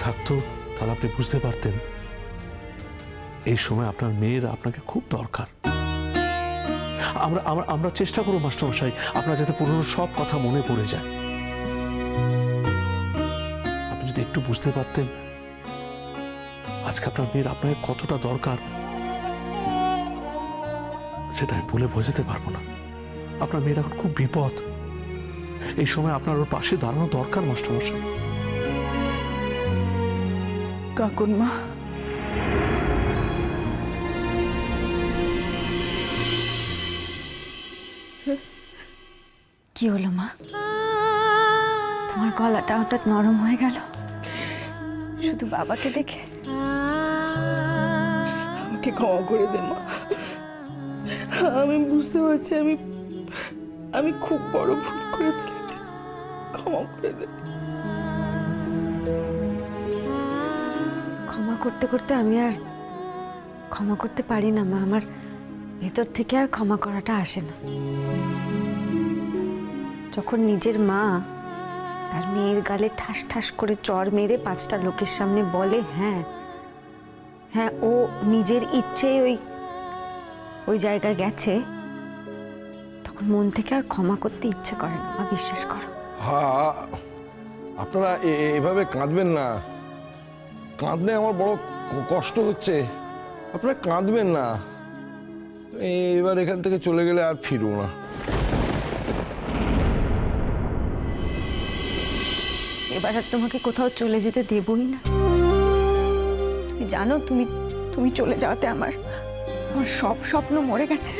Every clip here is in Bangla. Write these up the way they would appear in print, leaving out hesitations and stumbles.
থাকতো তাহলে আপনি বুঝতে পারতেন এই সময় আপনার মেয়ের আপনাকে খুব দরকার। আমরা আমরা আমরা চেষ্টা করব মাস্টারমশাই আপনার যাতে পুরনো সব কথা মনে পড়ে যায়। আপনি যদি একটু বুঝতে পারতেন আজকে আপনার মেয়ের আপনাকে কতটা দরকার, সেটা আমি বলে বোঝাতে পারবো না। আপনার মেয়ের এখন খুব বিপদ, এই সময় আপনার ওর পাশে দাঁড়ানো দরকার মাস্টারমশাই। কাকুনমা, কি হলো মা? তোমার গলাটা হঠাৎ নরম হয়ে গেল শুধু বাবাকে দেখে? আমাকে ক্ষমা করে দে মা। আমি বুঝতে পারছি আমি খুব বড় ভুল করে ফেলেছি, ক্ষমা করে দে। ক্ষমা করতে করতে আমি আর ক্ষমা করতে পারি না মা। আমার ভেতর থেকে আর ক্ষমা করাটা আসে না। যখন নিজের মা তার মেয়ের গালে ঠাস ঠাস করে চড় মেরে 5টা লোকের সামনে বলে হ্যাঁ হ্যাঁ ও নিজের ইচ্ছে ওই জায়গায় গেছে, তখন মন থেকে আর ক্ষমা করতে ইচ্ছে করে না মা, বিশ্বাস করো। হ্যাঁ, আপনারা এভাবে কাঁদবেন না। কাঁদলে আমার বড় কষ্ট হচ্ছে। আপনারা কাঁদবেন না। এবার এখান থেকে চলে গেলে আর ফিরবো না। এবার আর তোমাকে কোথাও চলে যেতে দেবই না। তুমি জানো তুমি চলে যাওয়াতে আমার সব স্বপ্ন মরে গেছে।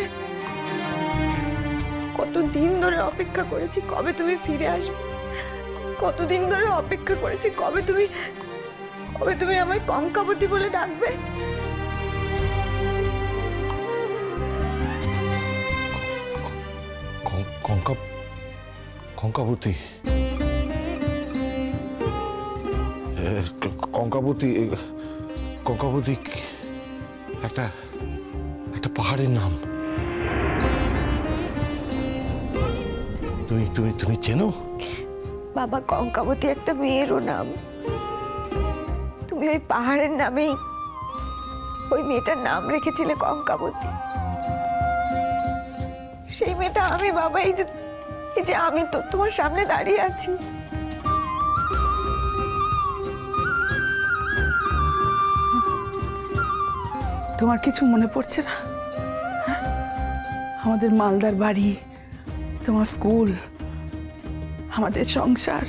কতদিন ধরে অপেক্ষা করেছি কবে তুমি ফিরে আসবে, কতদিন ধরে অপেক্ষা করেছি কবে তুমি আমায় কঙ্কাবতী বলে ডাকবে। কঙ্কাবতী, কঙ্কাবতী, কঙ্কাবতী একটা পাহাড়ের নাম। তুমি চেনো? বাবা, কঙ্কাবতী একটা মেয়েরও নাম। তুমি ওই পাহাড়ের নামেই ওই মেয়েটার নাম রেখেছিলে কঙ্কাবতী। সেই মেয়েটা আমি বাবা। এই যে আমি তো তোমার সামনে দাঁড়িয়ে আছি। তোমার কিছু মনে পড়ছে না? আমাদের মালদার বাড়ি, তোমার স্কুল, আমাদের সংসার।